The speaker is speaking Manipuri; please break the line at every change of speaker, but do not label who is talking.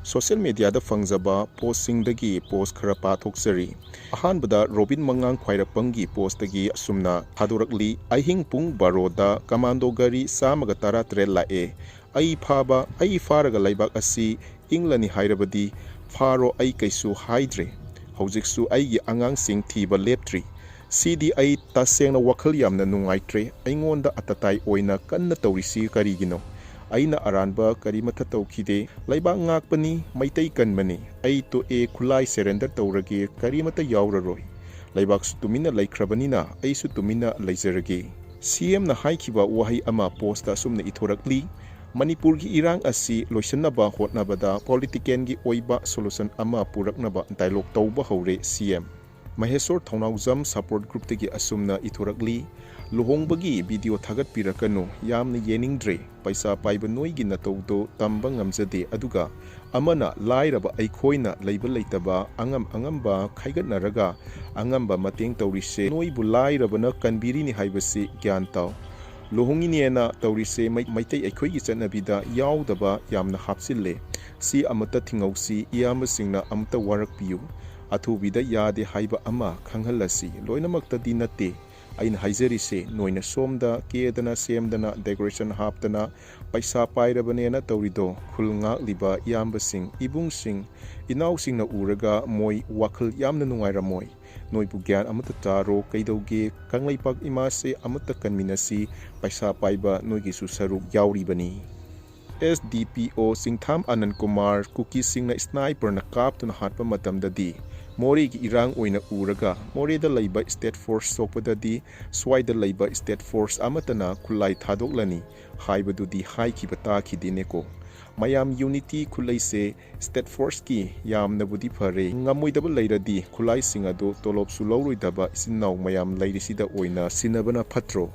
Social media da fangjaba posting dagi post khara pathokjari. Ahanbada Robin Mangang khwairakpam post dagi asumna thadorakli ahing pung baroda commando gari samaga tara tre lae. Ai faraga laibak asi inglani hairabadi faro ai kaisu haidre. Hojiksu aigi angang sing thiba leptri. Sidi ai tasengna wakhal yamna nungaitre aingonda atatai oina kanna tawrisi karigino. Aina aranba karimata tawkhide laibak ngakpani maitai kanmani ai to e khulai surrender tawrage karimata yauraroi laibak su tumina laikrabanina ai su tumina laizarage CM na haikhiba wahai ama posta sumna ithorakli Manipur gi irang asi loisanaba hotnabada politician gi oiba solution ama puraknaba dialogue tawba hore CM Mahesor Thaunaujam support group tegi asumna ithorakli luhongbagi video thagat pirakanu yamna yeningdre paisa paiba noigi natawdo tamba ngamjade aduga amana lairaba aikhoina leiba leitaba angamba khaigatnaraga angamba mateng tawrise noibu lairabana kanbirini haibasi gyan taw luhonginiena tawrise maitai aikhoigi chanabida yaudaba yamna hapsille si amata thingausi iyama singna amta warakpiyu athubida yade haiba ama khanghalasi loinamakta nate aina haijarise noina somda kedana semdana decoration haptana paisa pairabanena tawrido khulnga liba yambasing ibungsing inausingna uraga moi wakhal yamna nungairamoi noibu gyan amata taro kaidauge kanglaipak imase amata kanminasi paisa paiba noigi susaru yauribani SDPO Singtham Anand Kumar Kuki Singna sniper na kaptuna hatpa matamdadi Mori gi irang oina uraga Mori da laiba state force sokpadadi swaida laiba state force amatana khulai thadoklani haibadudi haikhiba takhidineko mayam unity khulaise state force ki yamna budi phare ngamoidaba lairadi khulai singado tolop su lawroidaba isinnaw mayam lairisida oina sinabana phatro